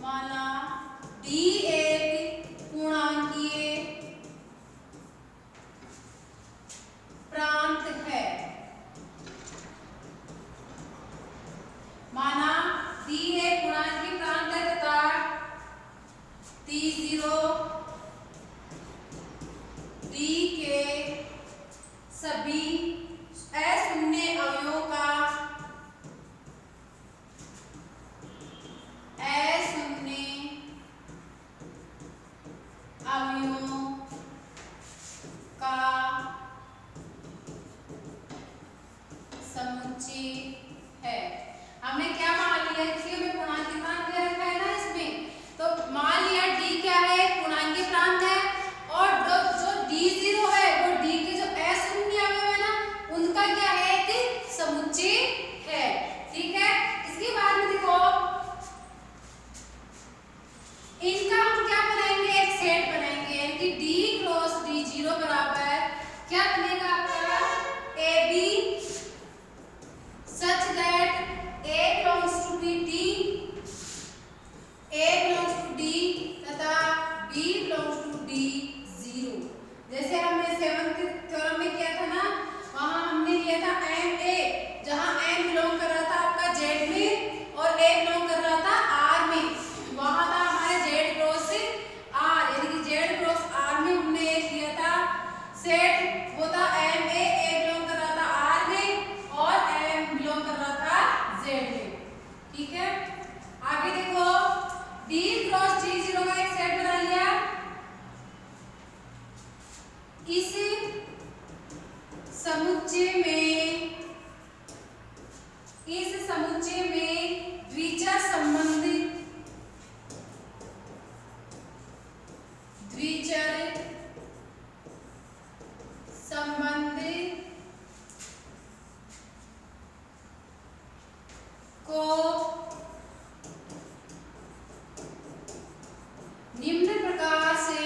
माना डी एक पूर्णांकीय प्रांत है। माना डी एक पूर्णांकीय प्रांत है तथा T0 डी के सभी अशून्य अवयवों का समुच्चय है। हमने क्या मान लिया, इसलिए हमें पूर्णांकीय प्रांत दे रखा है ना इसमें, तो मान लिया डी क्या है, पूर्णांकीय प्रांत है और जो D0 है वो डी के जो अशून्य अवयव है ना उनका क्या है, एक समुच्चय है। ठीक है, इसके बाद में देखो इनका हम क्या बनाएंगे, एक सेट बनाएंगे, यानी कि D क्रॉस D0 बराबर क्या बनेगा आपका AB such that A belongs to be D, A belongs to D तथा B belongs to D0। जैसे हमने 7th थ्योरम में किया था ना, वहां हमने लिया था MA, जहां M बिलोंग कर रहा था आपका Z में और A बिलोंग कर रहा था R में। वहां था हमारे Z क्रॉस R, यानी कि Z क्रॉस R में हमने एक लिया था सेट, वो था MA, A बिलोंग कर रहा था R में और M बिलोंग कर रहा था Z में। ठीक है, आगे देखो D क्रॉस D0 का एक सेट बना लिया। इस समुच्चय में द्विचर संबंध को निम्न प्रकार से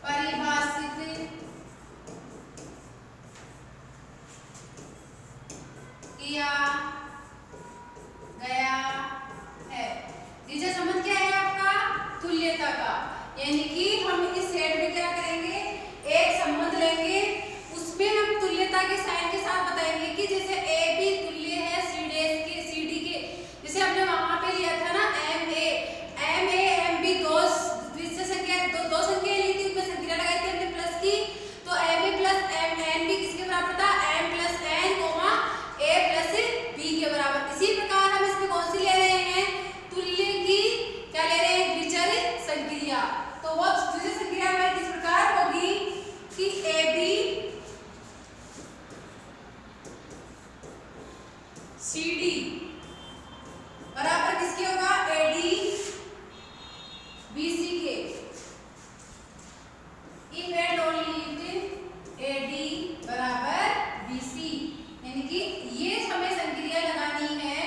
परिभाषित किया गया है। द्विचर संबंध क्या है आपका, तुल्यता का, यानी कि हम इस सेट में क्या करेंगे, एक संबंध लेंगे, उसमें हम तुल्यता के साइन के साथ बताएंगे कि जैसे ए बी तुल्य है सी डी के, जैसे हमने वहां पे लिया था ना एम ए एम बी दो द्वितीय संख्या दो संख्या ली थी, उसमें संख्या लगाई थी हमने प्लस की, तो M A plus N B किसके बराबर था, M plus N comma A plus B के बराबर। इसी प्रकार हम इसमें कौन सी ले रहे हैं, तुल्य की क्या ले रहे हैं, द्विचर संक्रिया। तो वो द्विचर संक्रिया हमारी किस प्रकार होगी कि ए बी सी डी बराबर किसके होगा, ए डी बी सी के। If and only if A D बराबर बी सी, यानी कि ये हमें संक्रिया लगानी है।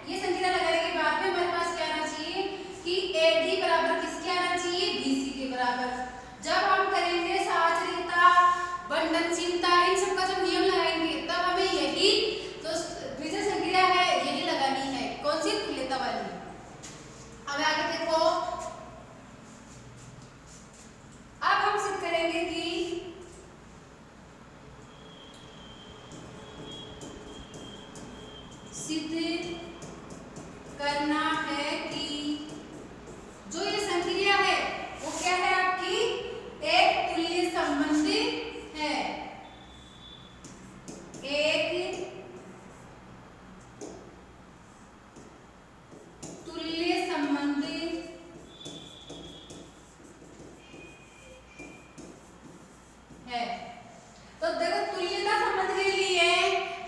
ये संक्रिया लगाने के बाद में हमारे पास क्या आना चाहिए कि ए डी बराबर किसके आना चाहिए, बी सी के बराबर। जब हम करेंगे साहचर्यता बंधनशीलता इन सब का जब नियम लगाएंगे तब हमें यही जो द्विचर संक्रिया है यही लगानी है, कौन सी, तुल्यता वाली। अब आगे देखो, अब हम सिद्ध करेंगे कि सिद्ध करना है कि जो ये संक्रिया है वो क्या है आपकी, एक तुल्य संबंध है, एक तुल्य संबंध है। तो देखो तुल्यता संबंध के लिए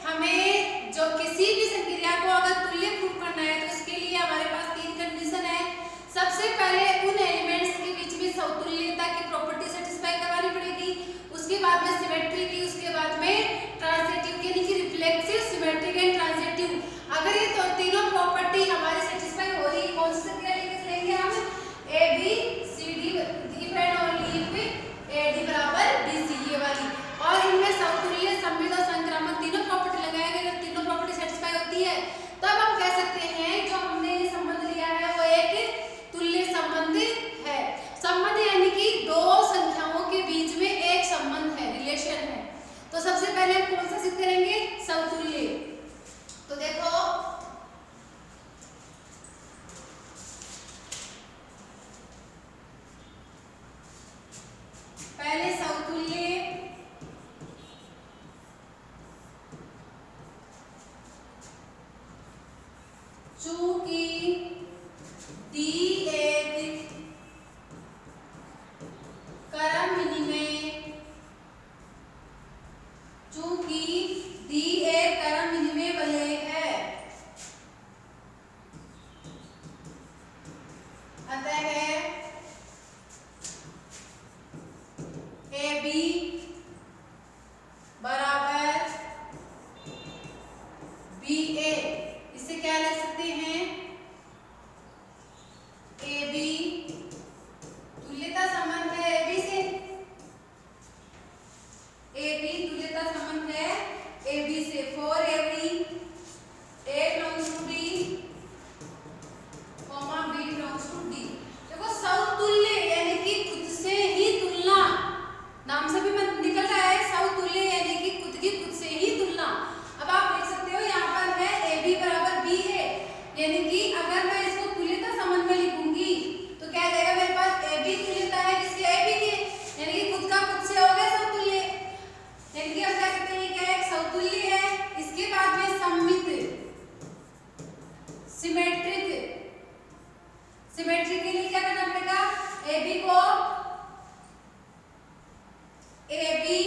हमें जो किसी भी संक्रिया को अगर तुल्य प्रूफ करना है तो इसके लिए चूंकि दी एक क्रम विनिमय, चूंकि दी एक क्रम विनिमय वाले है, अतः ए बी बराबर बी ए। इससे क्या लिख सकते हैं, ए बी तुल्यता संबंध है ए बी से, ए बी तुल्यता संबंध है ए बी से। For every A belongs to B comma B belongs to D. देखो समतुल्य यानी कि खुद से ही तुलना, नाम से भी निकल रहा है समतुल्य यानी कि खुद की खुद से ही तुलना। अब आप देख सकते हो यहाँ पर है ए बी बराबर बी है, यानी कि अगर मैं इसको तुल्यता संबंध में लिखूंगी तो क्या आ जाएगा मेरे पास, ए बी तुल्यता है किसके, ए बी के, यानी कि खुद का खुद से हो गया समतुल्य, यानी कि हम कह सकते हैं क्या एक समतुल्य है। इसके बाद में सममित, सिमेट्रिक, सिमेट्रिक के लिए क्या करना पड़ेगा, ए बी को ए बी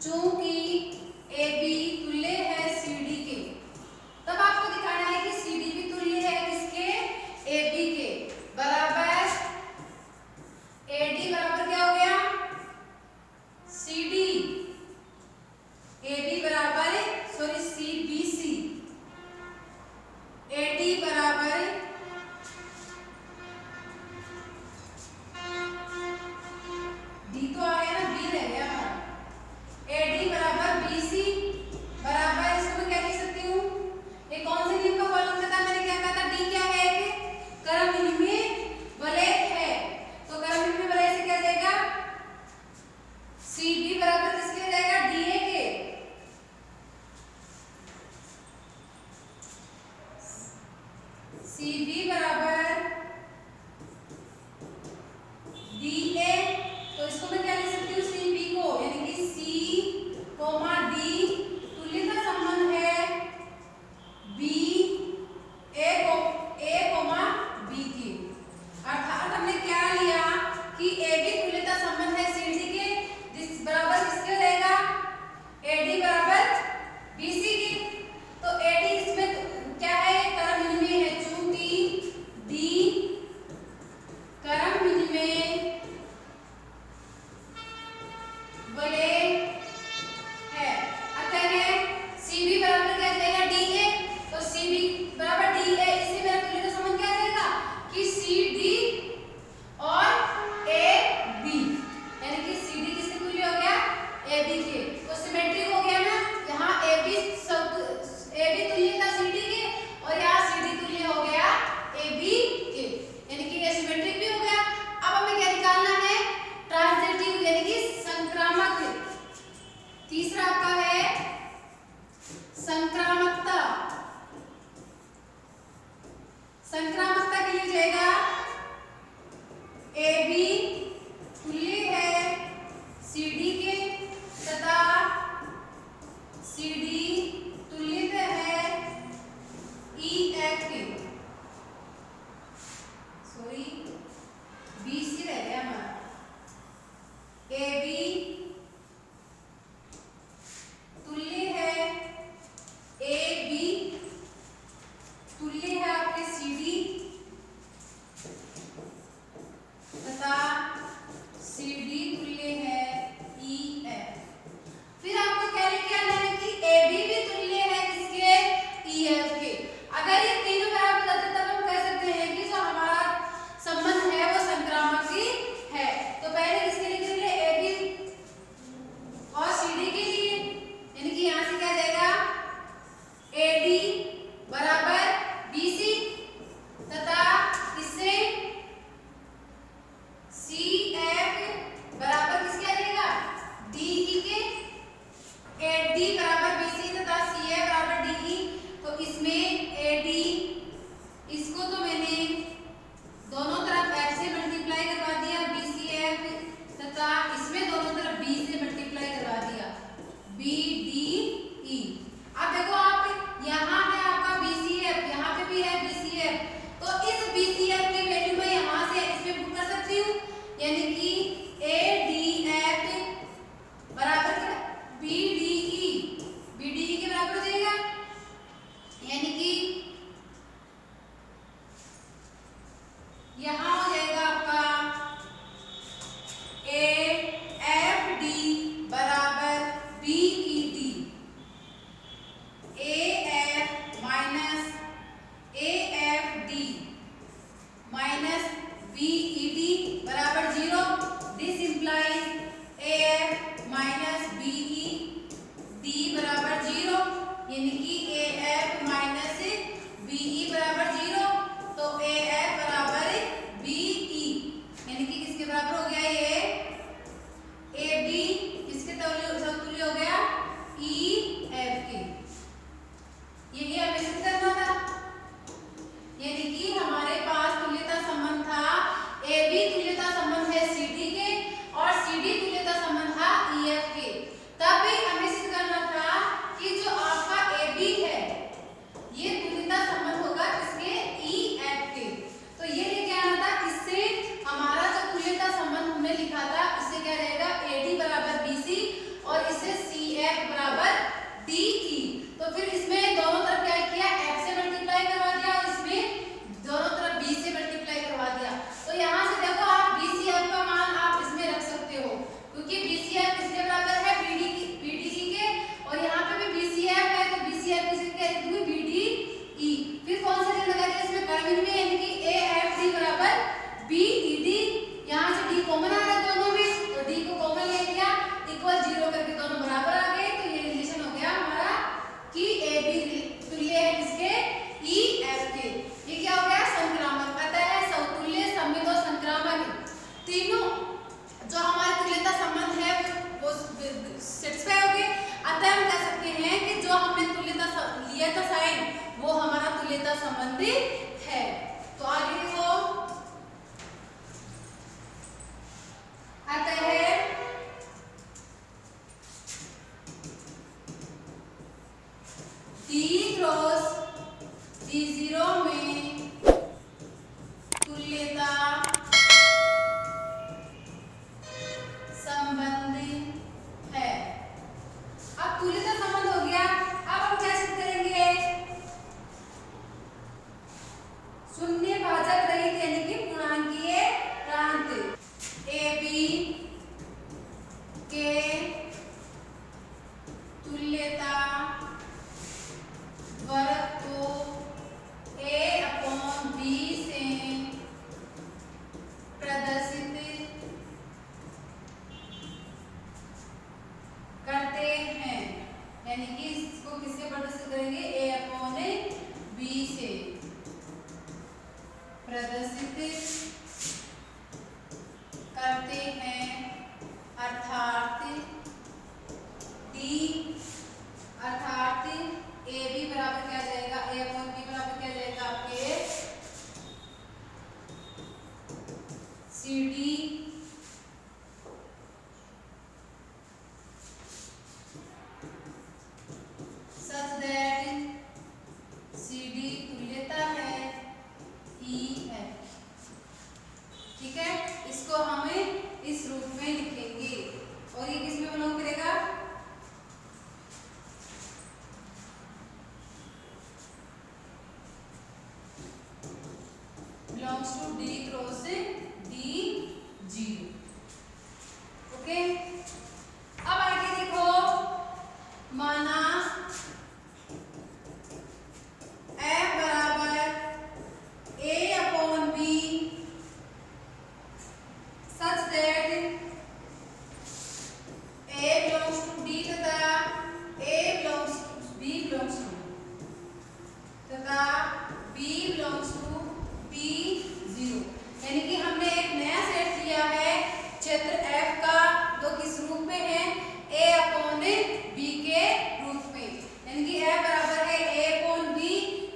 चूंकि ए बी तुल्य है सी डी के, तब आपको दिखाना है कि सी डी भी तुल्य है किसके, ए बी के, बराबर ए डी बराबर क्या हो गया, सी डी, ए बी बराबर sorry C B C, A D बराबर डी तो आ गया ना, बी रह गया हमारा, ए डी बराबर बी सी बराबर, इसको मैं क्या लिख सकती हूँ, ये कौन से नियम का फॉलो करता है, मैंने क्या कहा था, डी क्या है, एक क्रम विनिमय वलय है, तो क्रम विनिमय वलय से क्या आ जाएगा, सी डी बराबर किसके आ जाएगा, डी ए के, सी बी बराबर डी ए, तो इसको मैं क्या लिख सकती हूँ, सी बी को, यानी कि सी कोमा डी तुल्यता संबंध है बी ए कोमा बी की, अर्थात हमने क्या लिया कि ए बी तुल्यता संबंध है सी डी के, जिस बराबर किसके हो जाएगा, ए डी बराबर बी सी की, तो ए डी इसमें क्या है, क्रम विनिमय है, चूंकि तुल्यता संबंधी है। तो आगे देखो, आता है D क्रॉस D0 में तुल्यता संबंध है। अब तुल्यता संबंध हो गया, अब हम क्या सिद्ध करेंगे? शून्य भाजक रहित यानी कि पूर्णांकीय प्रांत AB के तुल्यता वर्ग को A/B से प्रदर्शित करते हैं, यानी कि इसको किससे प्रदर्शित करेंगे? A/B से प्रदर्शित करते हैं, अर्थात AB बराबर क्या आ जाएगा? A/B बराबर क्या आ जाएगा आपके? CD such that CD तुल्यता है, E है। ठीक है, इसको हमें इस रूप में लिखेंगे और ये किस में बिलोंग करेगा? Belongs to D cross D0। Okay, अब आगे देखो, माना F बराबर A/B such that A belongs to D तथा B belongs to B0, यानी कि हमने एक नया सेट लिया है क्षेत्र F का, जो किस रूप में है? A/B के रूप में, यानी कि F बराबर है A/B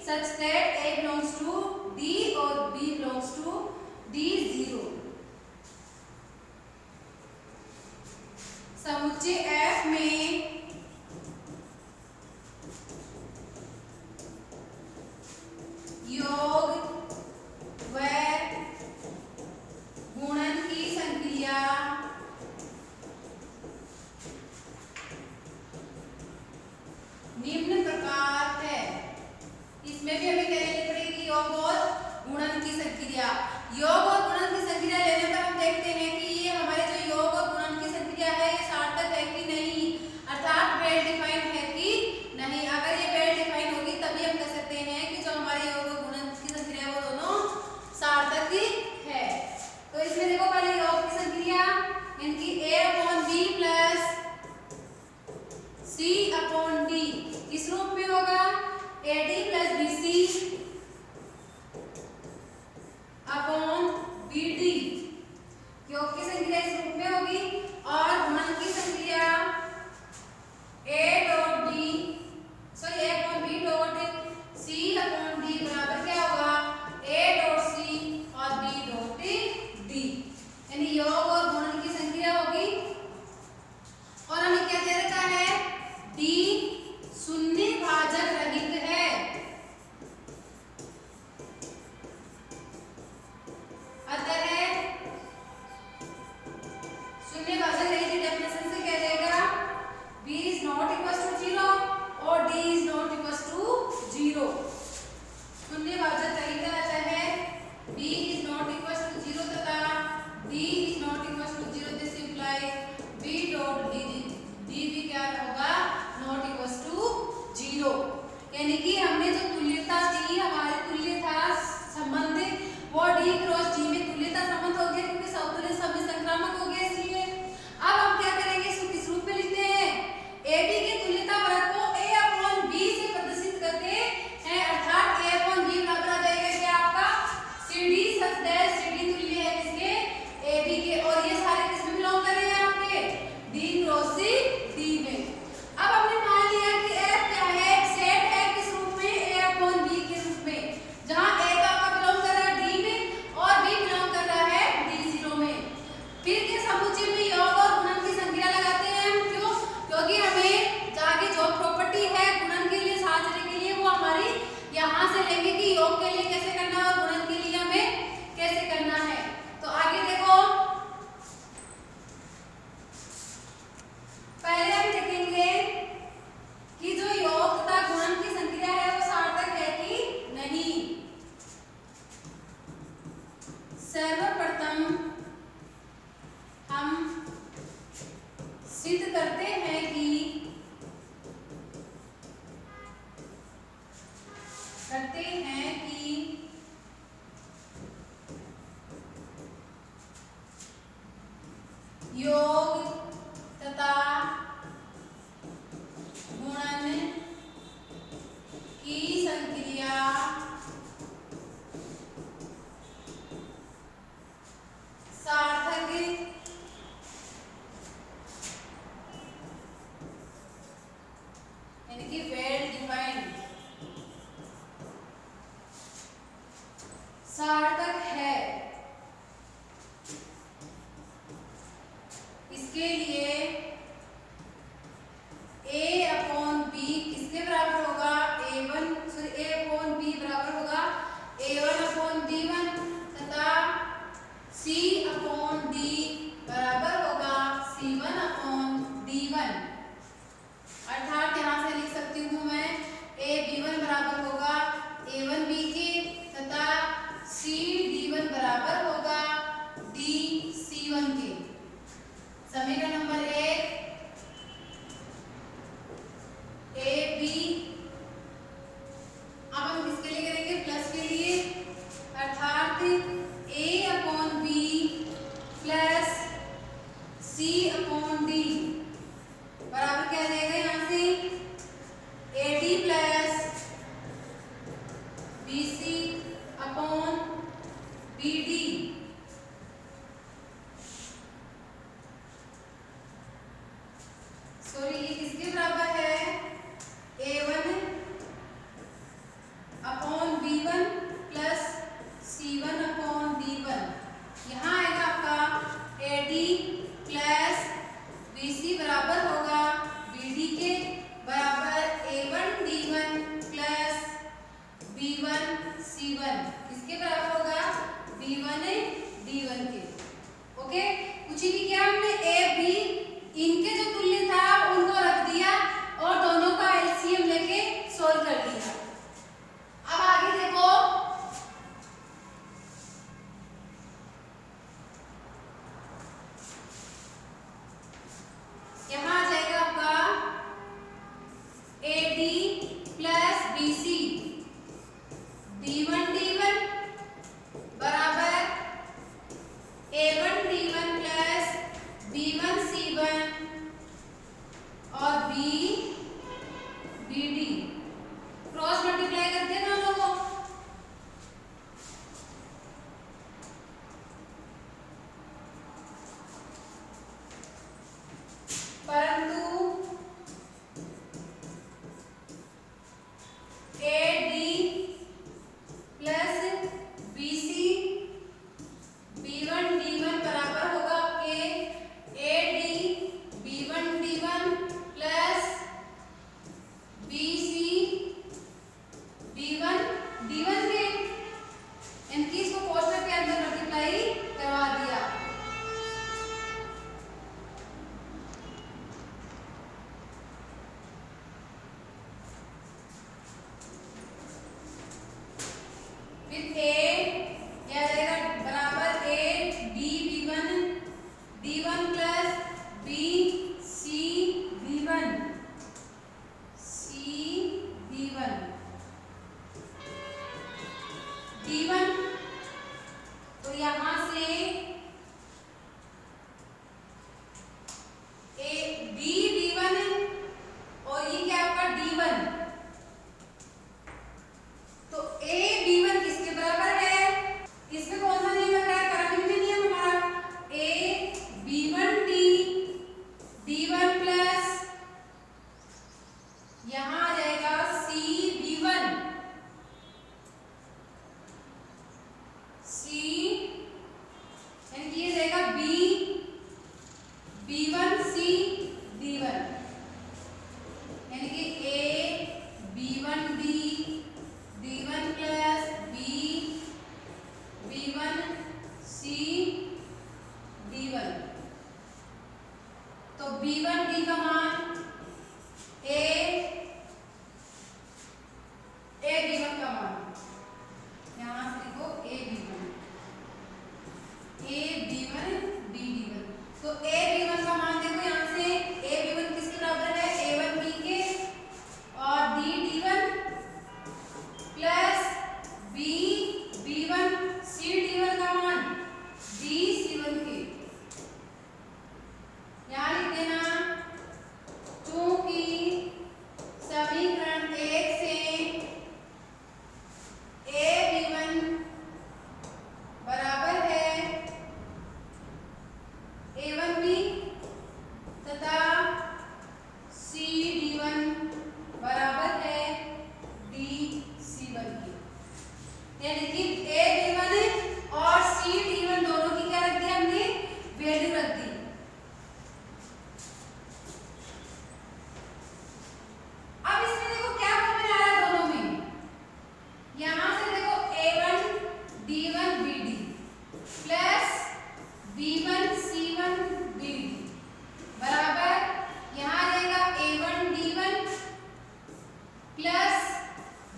such that A belongs to D और B belongs to D0। समुच्चय F में योग व गुणन की संक्रिया निम्न प्रकार है। इसमें भी हमें क्या लेनी पड़ेगी? योग और गुणन की संक्रिया। योग और गुणन की संक्रिया लेने पर हम देखते हैं कि ये हमारे जो योग और गुणन की संक्रिया है ये सार्थक है कि नहीं, अर्थात वेल डिफाइंड है कि नहीं। अगर ये वेल डिफाइंड होगी तभी हम कह सकते हैं कि जो हमारे योग और गुणन की संक्रिया वो दोनों सार्थक है। तो इसमें देखो, पहले योग की संक्रिया यानी कि A/B प्लस C/D किस रूप में होगा? AD plus BC upon B करते हैं कि योग तथा गुणन की संक्रिया सार्थक यानी कि वेल डिफाइंड सार्थक है। इसके लिए A/B किसके बराबर होगा? A/B बराबर होगा A1/B1 तथा C/D बराबर होगा C1/D1। अर्थात यहाँ से लिख सकती हूँ मैं AB1 बराबर होगा A1B के तथा CD1 बराबर होगा DC1 के। समीकरण नंबर 1 AB, अब हम किसके लिए करेंगे? प्लस के लिए, अर्थात A/B प्लस C/D बराबर क्या आ जाएगा यहाँ से? AD plus BC/BD। सॉरी, ये किसके बराबर है? A1/B1 plus C1/D1। यहाँ आएगा आपका AD प्लस BC बराबर होगा BD के बराबर A1D1 प्लस B1C1। किसके बराबर होगा? B1D1 के। ओके, कुछ ही नहीं किया हमने, A B इनके जो तुल्य था उनको रख दिया और दोनों का एलसीएम लेके सोल्व कर दिया। अब आगे देखो, यहाँ आ जाएगा आपका AD प्लस BC B1D1 बराबर A1D1 प्लस B1C1 और BD क्रॉस मल्टीप्लाई करते हैं दोनों को। परंतु AD प्लस BC B1D1 बराबर होगा आपके AD B1D1 plus BC B1D1 के। इनकी इसको कोष्ठक के अंदर मल्टीप्लाई करवा दिया। फिर A क्या आ जाएगा? बराबर AD/B1 D1 plus BC/B1 C/B1 D1। तो यहाँ से B1 और ये क्या आपका D1, तो B1 किसके बराबर है? इसमें कौन सा नियम लग रहा है? करंट नियम हमारा B1D D1 प्लस यहाँ आ जाएगा C/B1 C यानी कि ए B1 और C D1 दोनों की क्या रख दी हमने, वैल्यू रख दी। अब इसमें देखो क्या कॉमन आ रहा है दोनों में, यहां से देखो A1 D1 BD plus B1 C1 BD बराबर यहाँ आ जाएगा A1 D1 plus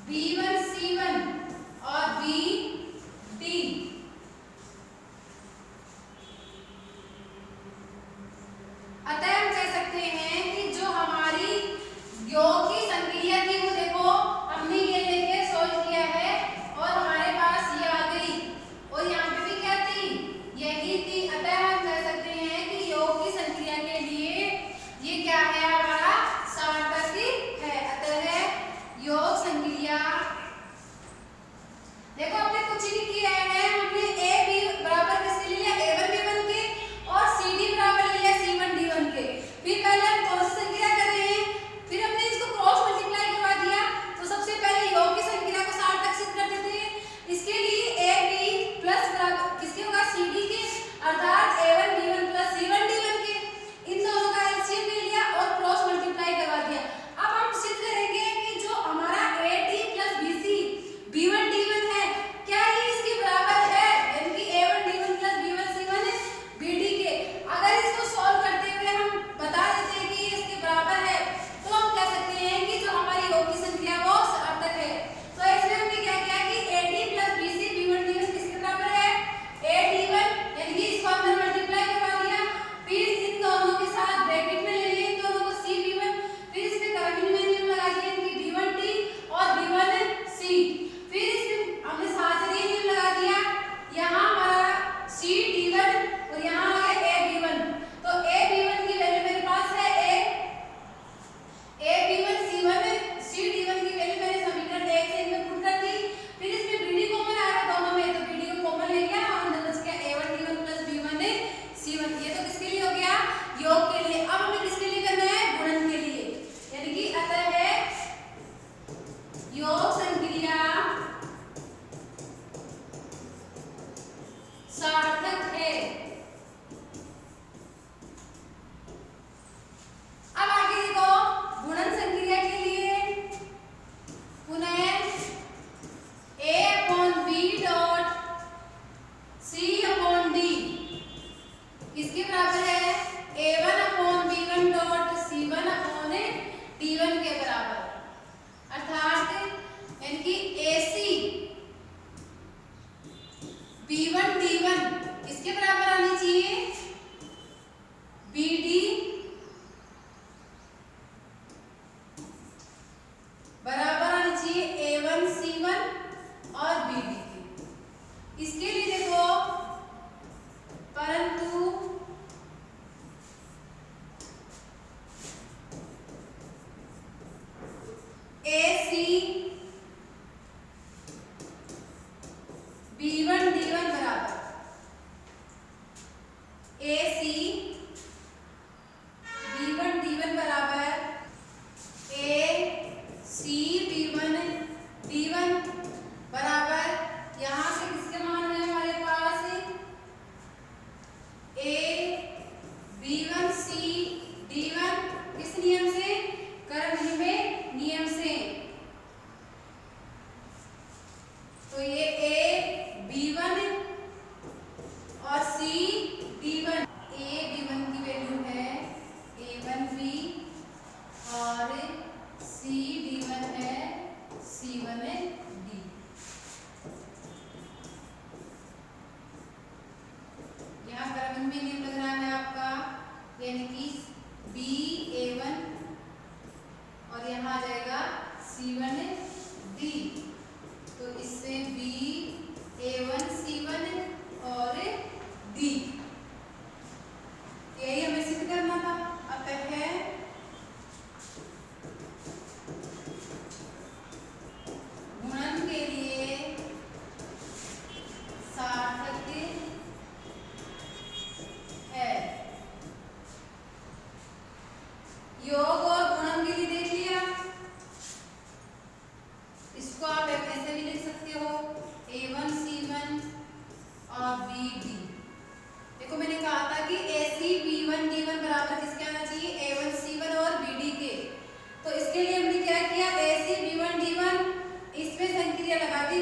B1 C1 और BD। अतः हम कह सकते हैं कि जो हमारी योग की संक्रिया थी वो देखो हमने ये लेके सोल्व किया है और हमारे पास ये आ गई और यहाँ पे भी क्या थी, यही थी। अतः हम कह सकते हैं कि योग की संक्रिया के लिए ये क्या है, हमारा सार्थक है। अतः योग संक्रिया देखो हमने कुछ ही नहीं किया है, हमने ए बी बराबर किसके ले लिया, A1 B1 के और CD बराबर ले लिया C1 D1 के। फिर पहले हम कौन सी संक्रिया कर रहे हैं, फिर हमने इसको क्रॉस मल्टीप्लाई करवा दिया। तो सबसे पहले योग की संक्रिया को सार्थक सिद्ध कर देते हैं। इसके लिए A B प्लस बराबर किसके होगा, CD के, अर्थात A1 B1 plus C1 D1 के। इन दोनों का एलसीएम ले लिया और क्रॉस मल्टीप्लाई करवा दिया। अब हम सिद्ध करेंगे कि जो हमारा AD plus BC B1 D1 है क्या ये इसके बराबर है, यानी कि A1 D1 plus B1 C1 BD के। अगर इसको सॉल्व करते हुए हम बता देते हैं कि ये इसके बराबर है तो हम कह सकते हैं कि जो हमारी योग की संक्रिया वो सार्थक है। तो इसमें हमने क्या किया कि AD plus BC B1 D1 किसके बराबर है, AD1, यानी कि इसको हमने मल्टीप्लाई करवा दिया। फिर इन दोनों के साथ ब्रैकेट में ले लिए इन दोनों को CB1, फिर इसमें कर्विंग में नियम लगा दिया, यानी कि B1T और B1C। फिर इसमें हमने साथ ही नियम लगा दिया, यहाँ हमारा C D1 और यहाँ आ गया A B1। तो A B1 की वैल्यू मेरे पास है A B1 C1 C D1 की वैल्यू मैंने समीकरण 1 से इनमें पुट कर दी। फिर इसमें BD कॉमन आ रहा दोनों में, तो BD को कॉमन ले लिया और अंदर बच गया A1 D1 plus B1 C1। ये तो किसके लिए हो गया, योग के लिए। अब हमें किसके लिए करना है, गुणन के लिए, यानी कि अतः है योग संक्रिया सार्थक है। अब आगे देखो गुणन संक्रिया के लिए पुनः A upon B dot C upon D किसके बराबर है, A1 upon B1 dot C1 upon D1 के बराबर। अर्थात यानी कि AC B1 D1 किसके बराबर आनी चाहिए, BD बराबर आनी चाहिए A1 C1 और BD के। इसके लिए देखो परंतु AC B1 D1 बराबर AC B1 D1 बराबर AC B1 D1 बराबर, यहाँ से किसके मान है हमारे पास A B1 C D1 किस नियम से, कर्म में नियम से। तो ये A B1 और C D1, A B1 की वैल्यू है A1B और C D1 है C1D। यहाँ कर्विंग में नियम लग रहा है आपका, यानी कि B A1 और यहाँ आ जाएगा C1D। तो इससे B A1 C1 और BD। देखो मैंने कहा था कि AC B1 D1 बराबर किसके आना चाहिए, A1 C1 और BD के। तो इसके लिए हमने क्या किया, AC B1 D1 इसमें संक्रिया लगा दी,